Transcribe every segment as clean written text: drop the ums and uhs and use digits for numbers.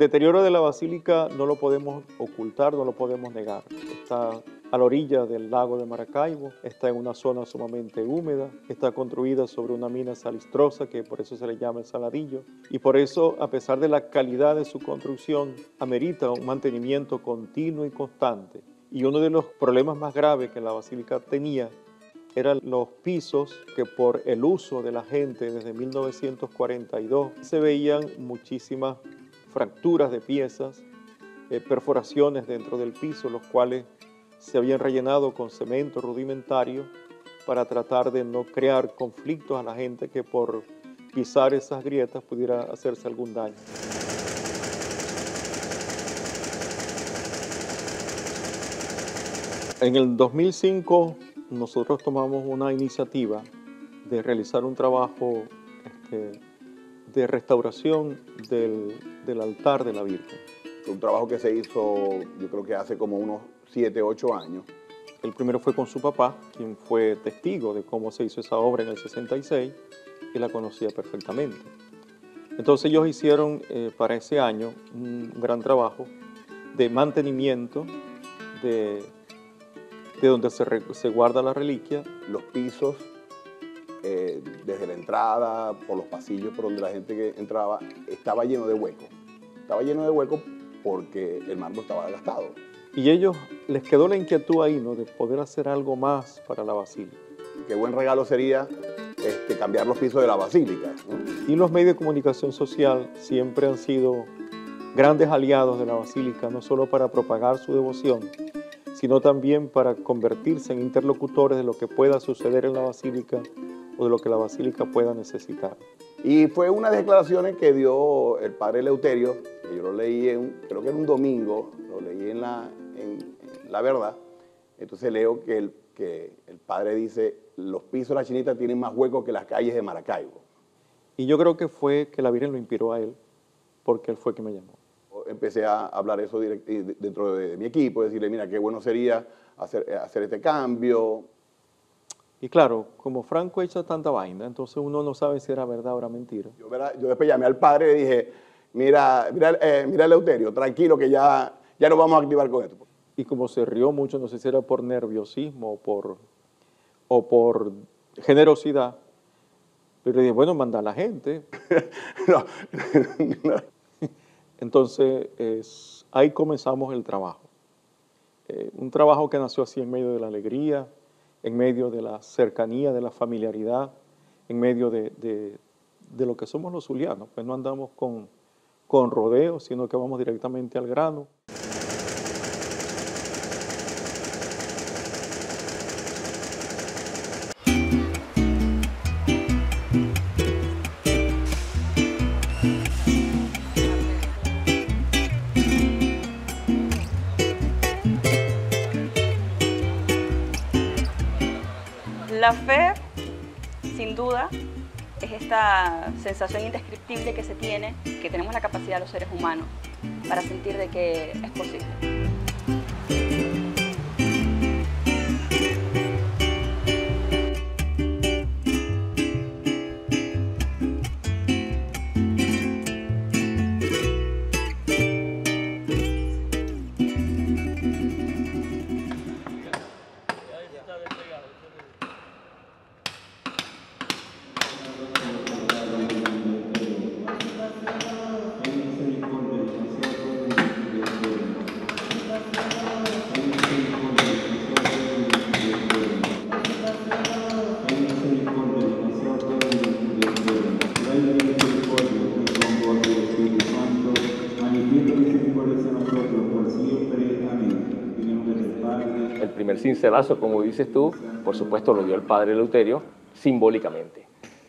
deterioro de la basílica no lo podemos ocultar, no lo podemos negar. Está a la orilla del lago de Maracaibo, está en una zona sumamente húmeda, está construida sobre una mina salistrosa, que por eso se le llama el Saladillo, y por eso, a pesar de la calidad de su construcción, amerita un mantenimiento continuo y constante. Y uno de los problemas más graves que la basílica tenía eran los pisos, que por el uso de la gente desde 1942 se veían muchísimas fracturas de piezas, perforaciones dentro del piso, los cuales se habían rellenado con cemento rudimentario para tratar de no crear conflictos a la gente que por pisar esas grietas pudiera hacerse algún daño. En el 2005 nosotros tomamos una iniciativa de realizar un trabajo de restauración del altar de la Virgen. Un trabajo que se hizo, yo creo que hace como unos 7, 8 años. El primero fue con su papá, quien fue testigo de cómo se hizo esa obra en el 66 y la conocía perfectamente. Entonces ellos hicieron para ese año un gran trabajo de mantenimiento de donde se guarda la reliquia. Los pisos, desde la entrada, por los pasillos por donde la gente que entraba, estaba lleno de huecos. Estaba lleno de huecos porque el mármol estaba gastado. Y ellos les quedó la inquietud ahí, ¿no?, de poder hacer algo más para la basílica. Qué buen regalo sería cambiar los pisos de la basílica, ¿no? Y los medios de comunicación social siempre han sido grandes aliados de la basílica, no solo para propagar su devoción, sino también para convertirse en interlocutores de lo que pueda suceder en la basílica o de lo que la basílica pueda necesitar. Y fue una de las declaraciones que dio el padre Eleuterio, que yo lo leí, creo que era un domingo, lo leí en La Verdad. Entonces leo que el padre dice: los pisos de la Chinita tienen más huecos que las calles de Maracaibo. Y yo creo que fue que la Virgen lo inspiró a él, porque él fue quien me llamó. Empecé a hablar eso dentro de mi equipo, decirle: mira, qué bueno sería hacer este cambio. Y claro, como Franco echa tanta vaina, entonces uno no sabe si era verdad o era mentira. Yo después llamé al padre y dije: mira Eleuterio, tranquilo que ya nos vamos a activar con esto. Y como se rió mucho, no sé si era por nerviosismo o por generosidad, pero le dije: bueno, manda a la gente. No. Entonces, ahí comenzamos el trabajo. Un trabajo que nació así en medio de la alegría, en medio de la cercanía, de la familiaridad, en medio de lo que somos los zulianos. Pues no andamos con rodeos, sino que vamos directamente al grano. La fe, sin duda, es esta sensación indescriptible que se tiene, que tenemos la capacidad los seres humanos para sentir de que es posible. El primer cincelazo, como dices tú, por supuesto lo dio el padre Eleuterio, simbólicamente.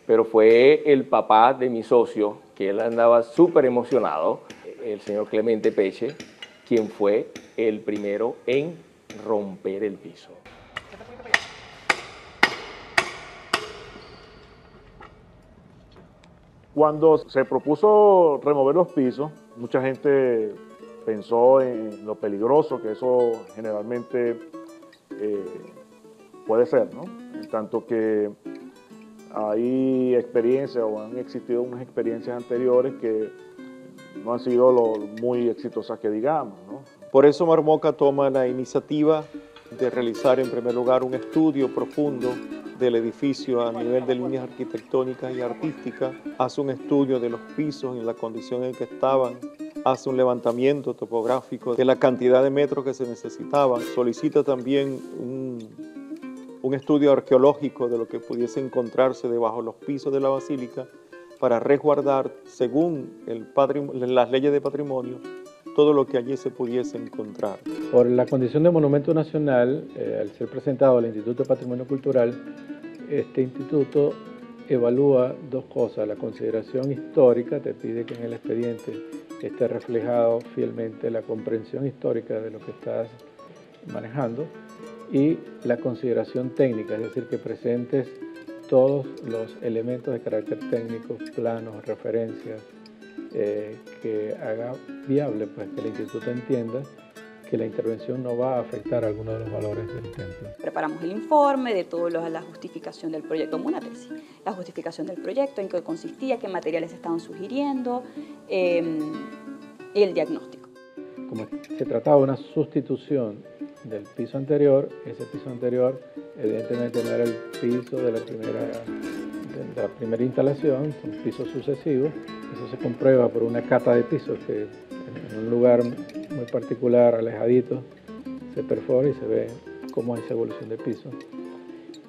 Pero fue el papá de mi socio, que él andaba súper emocionado, el señor Clemente Peche, quien fue el primero en romper el piso. Cuando se propuso remover los pisos, mucha gente pensó en lo peligroso que eso generalmente puede ser, ¿no? En tanto que hay experiencias o han existido unas experiencias anteriores que no han sido muy exitosas que digamos, ¿no? Por eso Marmoca toma la iniciativa de realizar en primer lugar un estudio profundo del edificio a nivel de líneas arquitectónicas y artísticas, hace un estudio de los pisos en la condición en que estaban, hace un levantamiento topográfico de la cantidad de metros que se necesitaban, solicita también un estudio arqueológico de lo que pudiese encontrarse debajo de los pisos de la basílica para resguardar, según las leyes de patrimonio, todo lo que allí se pudiese encontrar. Por la condición de monumento nacional, al ser presentado al Instituto de Patrimonio Cultural, este instituto evalúa dos cosas: la consideración histórica, te pide que en el expediente esté reflejado fielmente la comprensión histórica de lo que estás manejando, y la consideración técnica, es decir, que presentes todos los elementos de carácter técnico, planos, referencias, que haga viable pues, que el instituto entienda que la intervención no va a afectar alguno de los valores del templo. Preparamos el informe de toda la justificación del proyecto, como una tesis, la justificación del proyecto, en qué consistía, qué materiales estaban sugiriendo, y el diagnóstico. Como se trataba de una sustitución del piso anterior, ese piso anterior evidentemente no era el piso de la primera instalación, son pisos sucesivos. Eso se comprueba por una cata de pisos que en un lugar muy particular, alejadito, se perfora y se ve cómo es esa evolución de piso.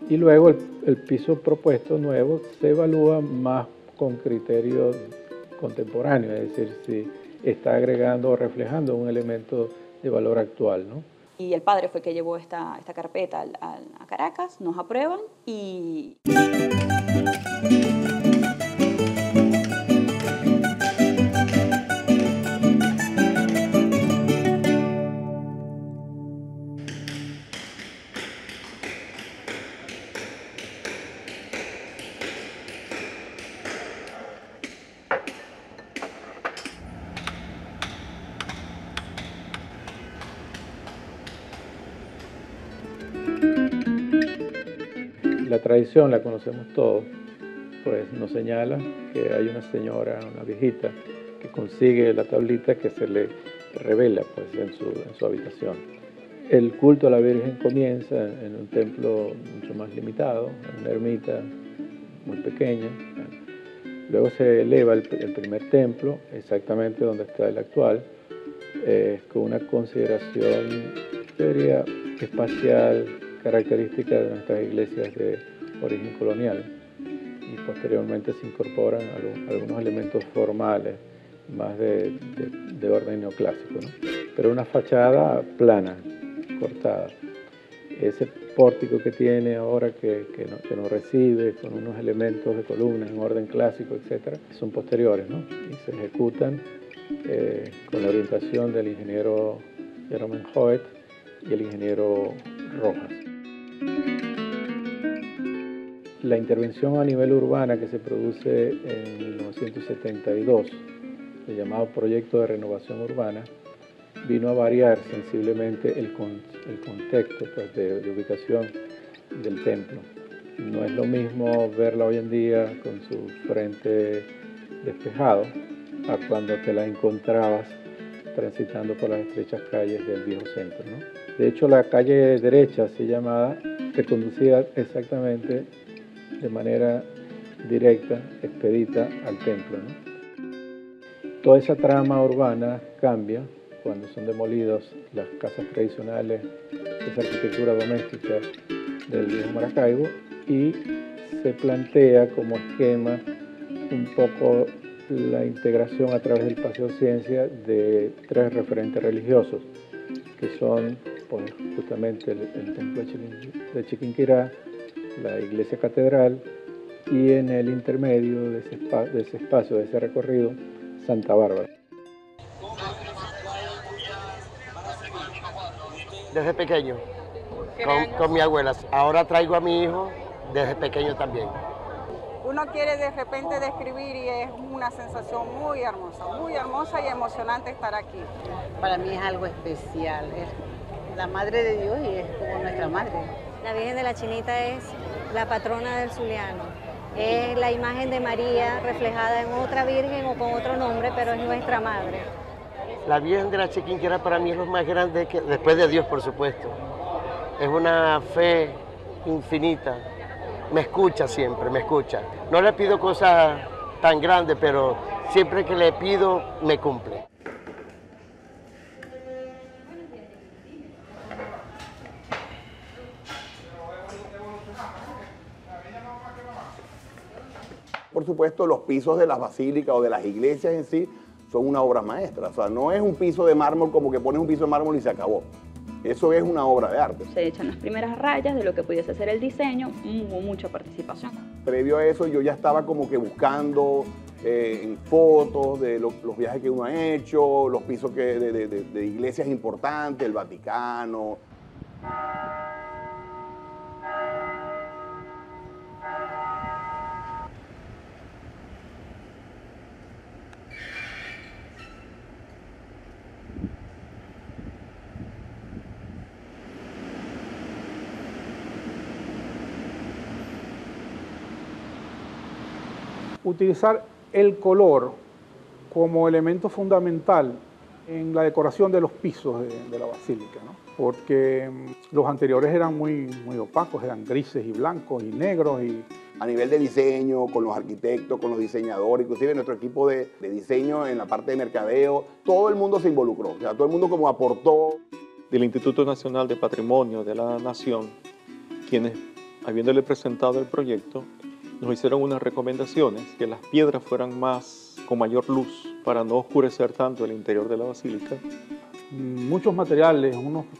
Y luego el piso propuesto nuevo se evalúa más con criterios contemporáneos, es decir, si está agregando o reflejando un elemento de valor actual, ¿no? Y el padre fue que llevó esta carpeta a Caracas, nos aprueban y... La tradición la conocemos todos, pues nos señala que hay una señora, una viejita, que consigue la tablita que se le revela pues, en su habitación. El culto a la Virgen comienza en un templo mucho más limitado, en una ermita muy pequeña. Luego se eleva el primer templo, exactamente donde está el actual, con una consideración, yo diría, espacial, característica de nuestras iglesias de origen colonial, y posteriormente se incorporan algunos elementos formales más de orden neoclásico, ¿no? Pero una fachada plana, cortada. Ese pórtico que tiene ahora que nos recibe con unos elementos de columnas en orden clásico, etcétera, son posteriores, ¿no? Y se ejecutan con la orientación del ingeniero Jerome Hoet y el ingeniero Rojas. La intervención a nivel urbana que se produce en 1972, el llamado Proyecto de Renovación Urbana, vino a variar sensiblemente el contexto pues, de ubicación del templo. No es lo mismo verla hoy en día con su frente despejado a cuando te la encontrabas transitando por las estrechas calles del viejo centro, ¿no? De hecho, la calle derecha, así llamada, te conducía exactamente de manera directa, expedita al templo, ¿no? Toda esa trama urbana cambia cuando son demolidas las casas tradicionales, esa arquitectura doméstica del viejo Maracaibo, y se plantea como esquema un poco la integración a través del Paseo Ciencia de tres referentes religiosos, que son pues, justamente el templo de Chiquinquirá, la iglesia catedral, y en el intermedio de ese espacio, de ese recorrido, Santa Bárbara. Desde pequeño, con mi abuela. Ahora traigo a mi hijo desde pequeño también. Uno quiere de repente describir y es una sensación muy hermosa y emocionante estar aquí. Para mí es algo especial, es la Madre de Dios y es como nuestra madre. La Virgen de la Chinita es la patrona del Zuliano. Es la imagen de María reflejada en otra virgen o con otro nombre, pero es nuestra madre. La Virgen de la Chiquinquirá para mí es lo más grande, después de Dios, por supuesto. Es una fe infinita. Me escucha siempre, me escucha. No le pido cosas tan grandes, pero siempre que le pido, me cumple. Por supuesto, los pisos de las basílicas o de las iglesias en sí son una obra maestra. O sea, no es un piso de mármol como que pones un piso de mármol y se acabó. Eso es una obra de arte. Se echan las primeras rayas de lo que pudiese ser el diseño, hubo mucha participación. Previo a eso yo ya estaba como que buscando en fotos de los viajes que uno ha hecho, los pisos de iglesias importantes, el Vaticano. Utilizar el color como elemento fundamental en la decoración de los pisos de la basílica, ¿no? Porque los anteriores eran muy opacos, eran grises y blancos y negros. A nivel de diseño, con los arquitectos, con los diseñadores, inclusive nuestro equipo de diseño en la parte de mercadeo, todo el mundo se involucró, o sea, todo el mundo como aportó. Del Instituto Nacional de Patrimonio de la Nación, quienes, habiéndole presentado el proyecto, nos hicieron unas recomendaciones, que las piedras fueran con mayor luz para no oscurecer tanto el interior de la basílica. Muchos materiales,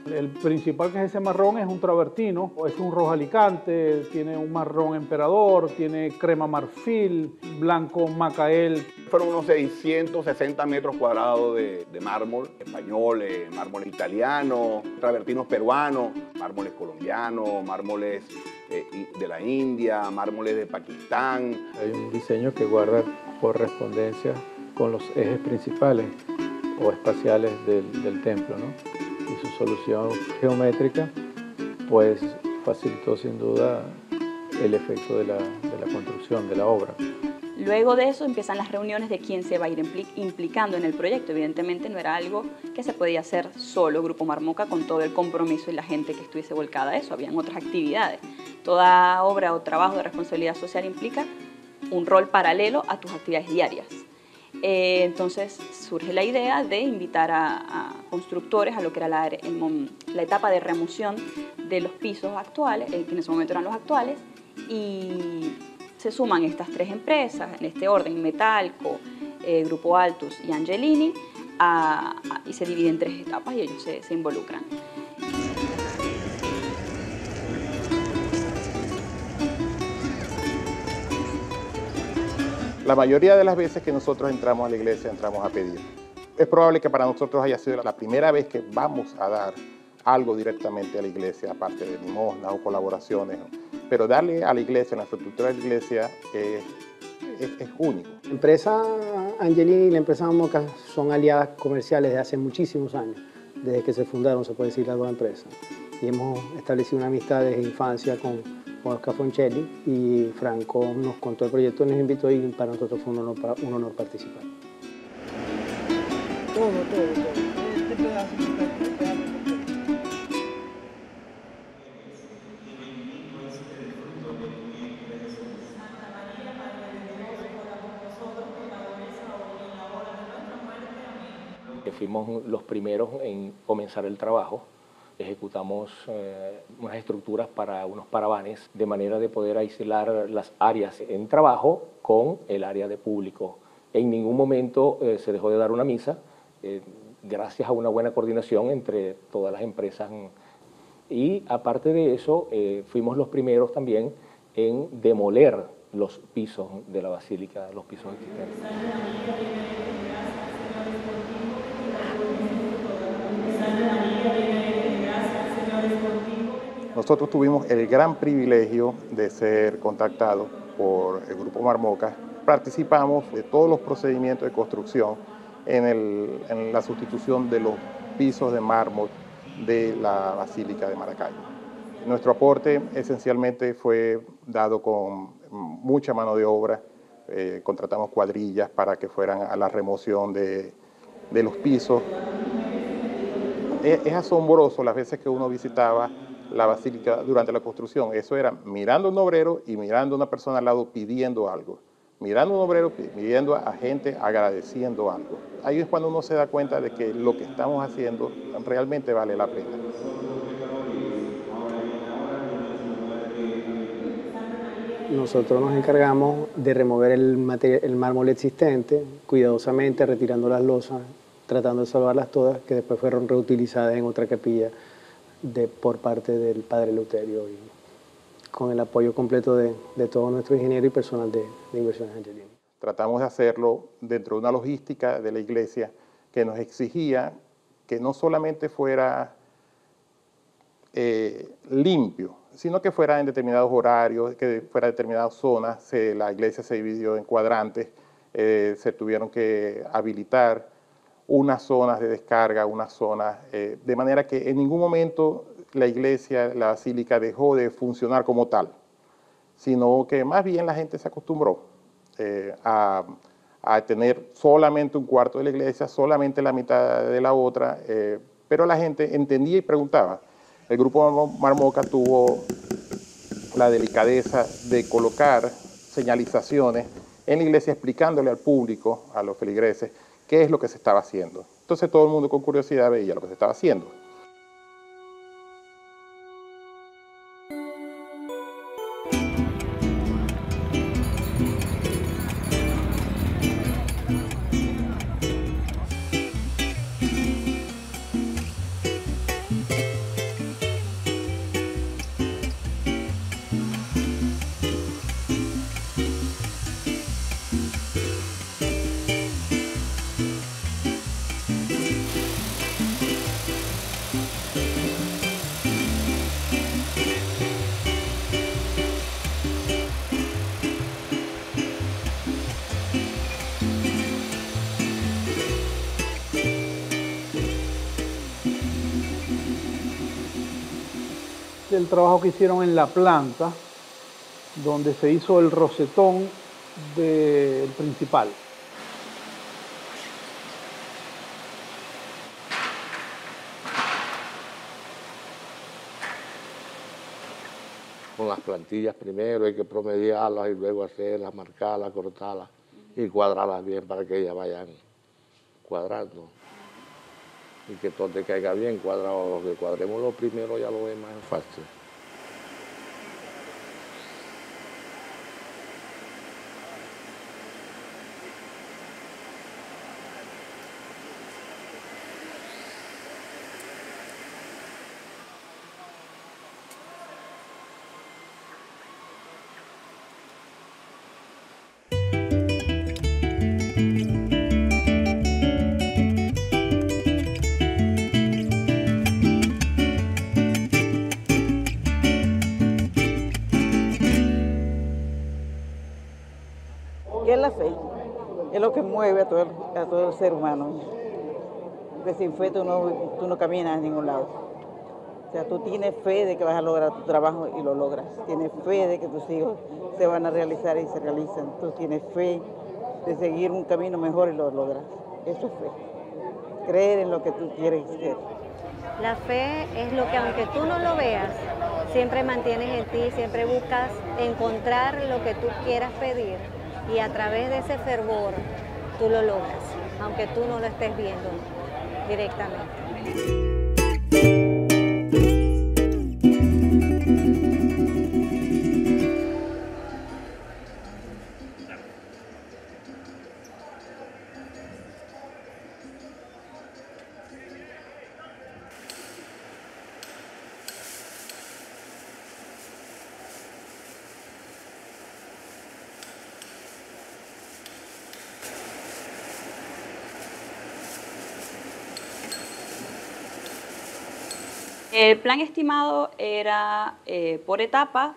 el principal, que es ese marrón, es un travertino, es un rojo alicante, tiene un marrón emperador, tiene crema marfil, blanco macael. Fueron unos 660 metros cuadrados de mármol español, mármol italiano, travertinos peruanos, mármoles colombianos, mármoles de la India, mármoles de Pakistán. Hay un diseño que guarda correspondencia con los ejes principales o espaciales del templo, ¿no? Y su solución geométrica pues facilitó sin duda el efecto de la construcción, de la obra. Luego de eso empiezan las reuniones de quién se va a ir implicando en el proyecto. Evidentemente no era algo que se podía hacer solo Grupo Marmoca con todo el compromiso y la gente que estuviese volcada a eso. Habían otras actividades. Toda obra o trabajo de responsabilidad social implica un rol paralelo a tus actividades diarias. Entonces surge la idea de invitar a constructores a lo que era la etapa de remoción de los pisos actuales, que en ese momento eran los actuales, y se suman estas tres empresas, en este orden, Metalco, Grupo Altus y Angelini, y se divide en tres etapas y ellos se involucran. La mayoría de las veces que nosotros entramos a la iglesia, entramos a pedir. Es probable que para nosotros haya sido la primera vez que vamos a dar algo directamente a la iglesia, aparte de limosnas o colaboraciones, pero darle a la iglesia, a la infraestructura de la iglesia, es único. La empresa Angelini y la empresa Marmoca son aliadas comerciales de hace muchísimos años, desde que se fundaron, se puede decir, las dos empresas. Y hemos establecido una amistad desde infancia con Oscar Fonchelli, y Franco nos contó el proyecto, nos invitó y para nosotros fue un honor participar. Todo. Este pedazo fuimos los primeros en comenzar el trabajo. Ejecutamos unas estructuras para unos paravanes de manera de poder aislar las áreas en trabajo con el área de público. En ningún momento se dejó de dar una misa, gracias a una buena coordinación entre todas las empresas. Y aparte de eso, fuimos los primeros también en demoler los pisos de la basílica, los pisos existentes. Nosotros tuvimos el gran privilegio de ser contactados por el Grupo Marmoca. Participamos de todos los procedimientos de construcción en la sustitución de los pisos de mármol de la Basílica de Maracaibo. Nuestro aporte esencialmente fue dado con mucha mano de obra. Contratamos cuadrillas para que fueran a la remoción de los pisos. Es asombroso las veces que uno visitaba la basílica durante la construcción. Eso era mirando a un obrero y mirando a una persona al lado pidiendo algo. Mirando a un obrero pidiendo a gente agradeciendo algo. Ahí es cuando uno se da cuenta de que lo que estamos haciendo realmente vale la pena. Nosotros nos encargamos de remover el mármol existente, cuidadosamente retirando las losas, tratando de salvarlas todas, que después fueron reutilizadas en otra capilla por parte del padre Eleuterio, y con el apoyo completo de todo nuestro ingeniero y personal de Inversiones Angelini. Tratamos de hacerlo dentro de una logística de la iglesia que nos exigía que no solamente fuera limpio, sino que fuera en determinados horarios, que fuera en determinadas zonas. La iglesia se dividió en cuadrantes, se tuvieron que habilitar unas zonas de descarga, unas zonas, de manera que en ningún momento la iglesia, la basílica dejó de funcionar como tal, sino que más bien la gente se acostumbró a tener solamente un cuarto de la iglesia, solamente la mitad de la otra, pero la gente entendía y preguntaba. El Grupo Marmoca tuvo la delicadeza de colocar señalizaciones en la iglesia explicándole al público, a los feligreses, qué es lo que se estaba haciendo. Entonces todo el mundo con curiosidad veía lo que se estaba haciendo. El trabajo que hicieron en la planta, donde se hizo el rosetón del principal. Con las plantillas primero hay que promediarlas y luego hacerlas, marcarlas, cortarlas y cuadrarlas bien para que ellas vayan cuadrando. Y que todo te caiga bien cuadrado. Lo que cuadremos lo primero ya lo demás es fácil. ¿Qué es la fe? Es lo que mueve a todo el ser humano. Porque sin fe tú no caminas a ningún lado. O sea, tú tienes fe de que vas a lograr tu trabajo y lo logras. Tienes fe de que tus hijos se van a realizar y se realizan. Tú tienes fe de seguir un camino mejor y lo logras. Eso es fe. Creer en lo que tú quieres ser. La fe es lo que, aunque tú no lo veas, siempre mantienes en ti, siempre buscas encontrar lo que tú quieras pedir. Y a través de ese fervor tú lo logras, aunque tú no lo estés viendo directamente. El plan estimado era por etapa.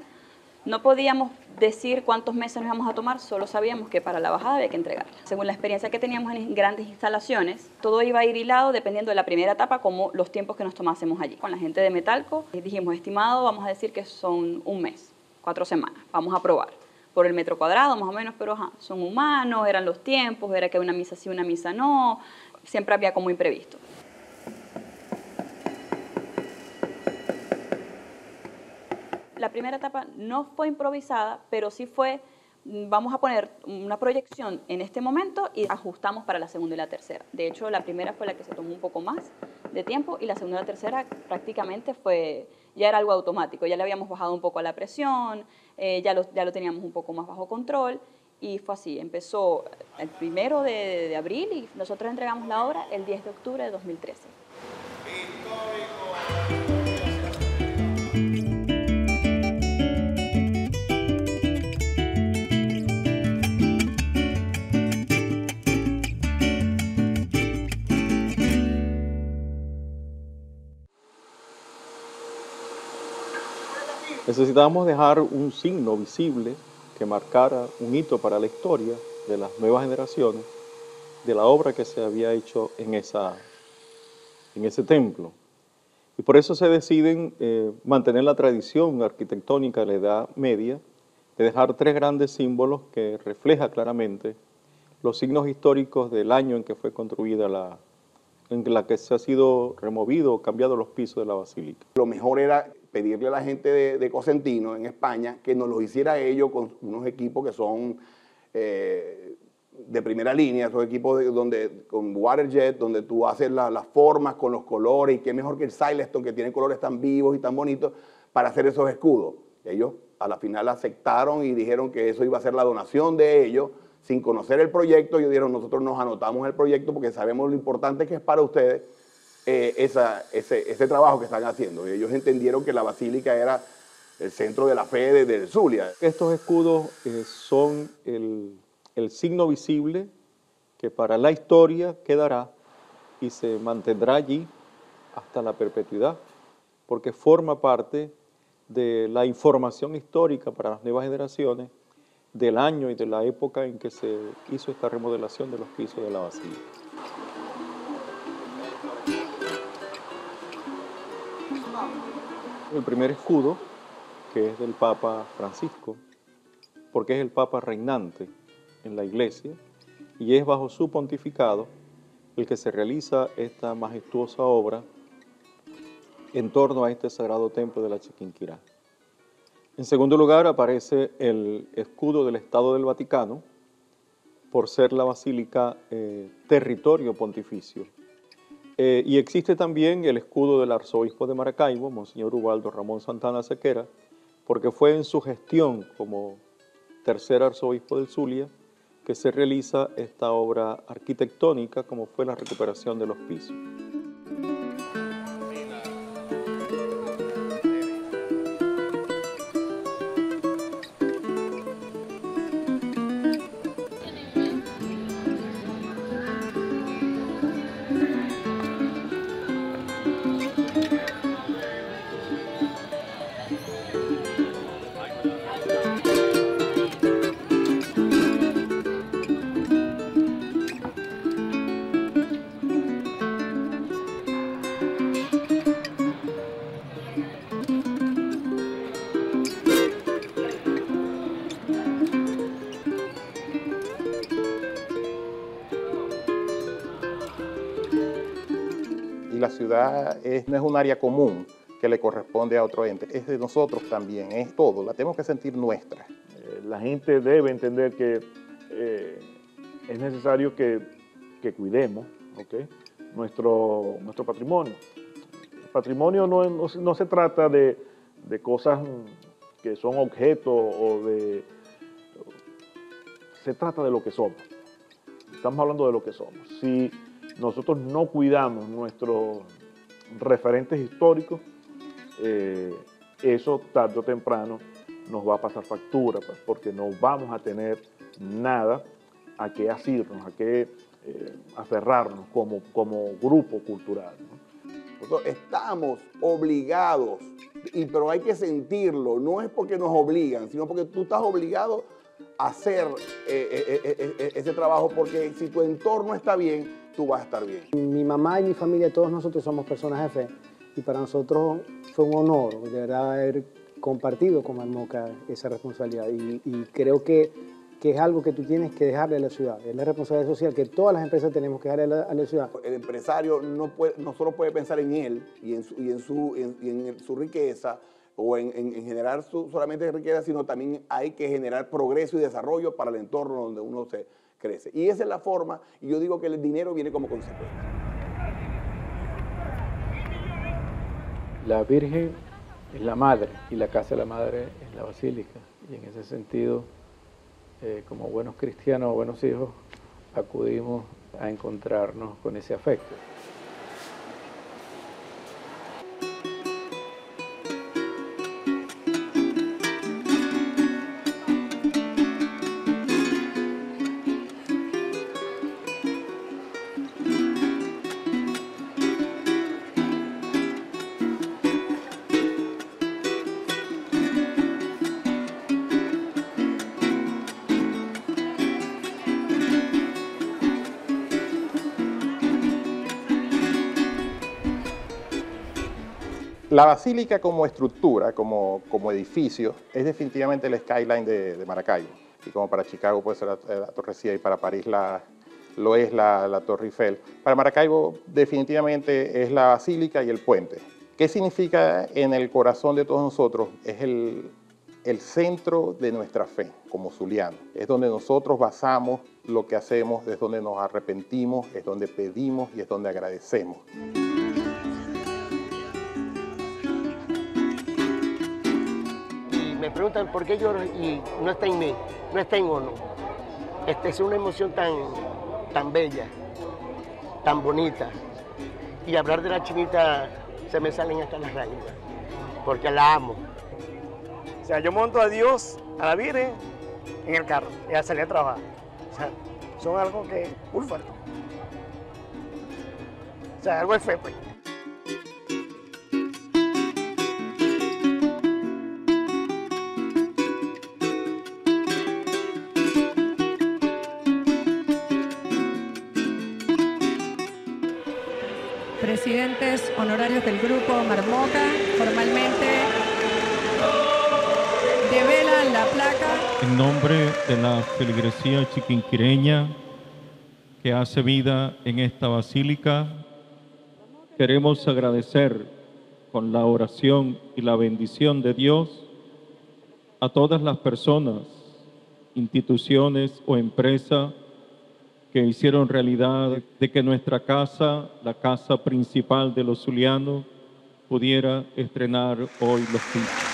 No podíamos decir cuántos meses nos íbamos a tomar, solo sabíamos que para la bajada había que entregarla. Según la experiencia que teníamos en grandes instalaciones, todo iba a ir hilado dependiendo de la primera etapa, como los tiempos que nos tomásemos allí. Con la gente de Metalco dijimos, estimado, vamos a decir que son un mes, 4 semanas, vamos a probar. Por el metro cuadrado más o menos, pero son humanos, eran los tiempos, era que una misa sí, una misa no, siempre había como imprevisto. La primera etapa no fue improvisada, pero sí fue, vamos a poner una proyección en este momento y ajustamos para la segunda y la tercera. De hecho, la primera fue la que se tomó un poco más de tiempo y la segunda y la tercera prácticamente ya era algo automático. Ya le habíamos bajado un poco a la presión, ya lo teníamos un poco más bajo control y fue así. Empezó el 1 de abril y nosotros entregamos la obra el 10 de octubre de 2013. Necesitábamos dejar un signo visible que marcara un hito para la historia de las nuevas generaciones de la obra que se había hecho en ese templo. Y por eso se deciden mantener la tradición arquitectónica de la Edad Media, de dejar 3 grandes símbolos que reflejan claramente los signos históricos del año en que fue construida en la que se ha sido removido o cambiado los pisos de la basílica. Lo mejor era pedirle a la gente de Cosentino en España que nos lo hiciera ellos con unos equipos que son de primera línea, esos equipos con Waterjet, donde tú haces las formas con los colores, y qué mejor que el Silestone, que tiene colores tan vivos y tan bonitos, para hacer esos escudos. Ellos a la final aceptaron y dijeron que eso iba a ser la donación de ellos, sin conocer el proyecto. Ellos dijeron, nosotros nos anotamos el proyecto porque sabemos lo importante que es para ustedes ese trabajo que están haciendo. Y ellos entendieron que la basílica era el centro de la fe desde el Zulia. Estos escudos son el signo visible que para la historia quedará y se mantendrá allí hasta la perpetuidad, porque forma parte de la información histórica para las nuevas generaciones del año y de la época en que se hizo esta remodelación de los pisos de la basílica. El primer escudo, que es del Papa Francisco, porque es el Papa reinante en la Iglesia, y es bajo su pontificado el que se realiza esta majestuosa obra en torno a este sagrado templo de la Chiquinquirá. En segundo lugar aparece el escudo del Estado del Vaticano, por ser la basílica territorio pontificio. Y existe también el escudo del arzobispo de Maracaibo, Monseñor Ubaldo Ramón Santana Sequera, porque fue en su gestión como tercer arzobispo del Zulia que se realiza esta obra arquitectónica, como fue la recuperación de los pisos. La ciudad no es un área común que le corresponde a otro ente, es de nosotros también, es todo, la tenemos que sentir nuestra. La gente debe entender que es necesario que cuidemos, ¿okay?, nuestro patrimonio. El patrimonio no se trata de cosas que son objetos se trata de lo que somos. Estamos hablando de lo que somos. Si nosotros no cuidamos nuestros referentes históricos, eso tarde o temprano nos va a pasar factura, pues, porque no vamos a tener nada a qué asirnos, a qué aferrarnos como grupo cultural, ¿no? Nosotros estamos obligados, pero hay que sentirlo. No es porque nos obligan, sino porque tú estás obligado a hacer ese trabajo, porque si tu entorno está bien, tú vas a estar bien. Mi mamá y mi familia, todos nosotros somos personas de fe, y para nosotros fue un honor, de verdad, haber compartido con Marmoca esa responsabilidad. Y creo que es algo que tú tienes que dejarle a la ciudad. Es la responsabilidad social que todas las empresas tenemos que darle a la ciudad. El empresario no solo puede pensar en él y en su riqueza, o en generar solamente riqueza, sino también hay que generar progreso y desarrollo para el entorno donde uno se crece. Y esa es la forma, y yo digo que el dinero viene como consecuencia. La Virgen es la madre y la casa de la madre es la basílica. Y en ese sentido, como buenos cristianos o buenos hijos, acudimos a encontrarnos con ese afecto. La basílica como estructura, como edificio, es definitivamente el skyline de Maracaibo. Y como para Chicago puede ser la Torre Eiffel y para París lo es la Torre Eiffel. Para Maracaibo definitivamente es la basílica y el puente. ¿Qué significa en el corazón de todos nosotros? Es el centro de nuestra fe como zulianos. Es donde nosotros basamos lo que hacemos, es donde nos arrepentimos, es donde pedimos y es donde agradecemos. Me preguntan por qué lloro y no está en mí, no está en uno. Es una emoción tan bella, tan bonita. Y hablar de la chinita se me salen hasta las lágrimas, porque la amo. O sea, yo monto a Dios, a la Virgen, en el carro y a salir a trabajar. O sea, son algo que muy fuerte. O sea, algo de fe, pues. Presidentes honorarios del Grupo Marmoca formalmente develan la placa. En nombre de la feligresía chiquinquireña que hace vida en esta basílica, queremos agradecer con la oración y la bendición de Dios a todas las personas, instituciones o empresas que hicieron realidad de que nuestra casa, la casa principal de los zulianos, pudiera estrenar hoy los pisos.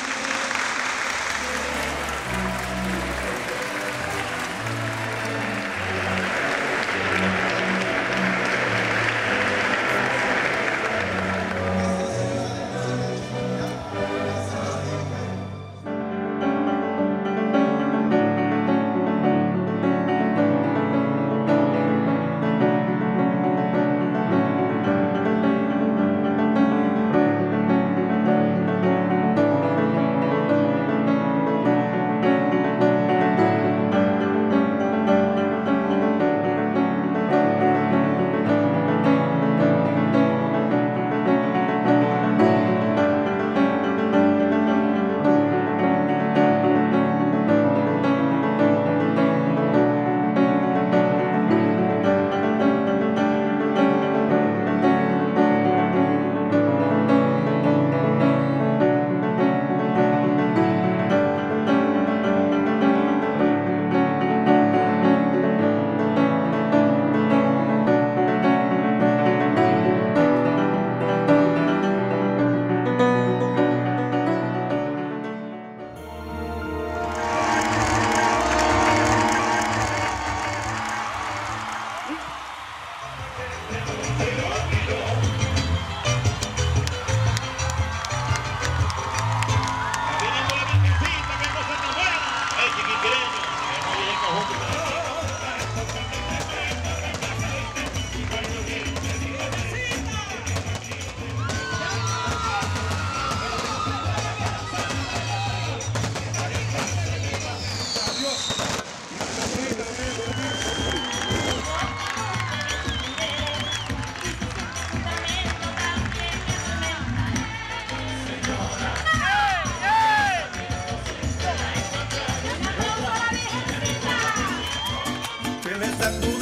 cantando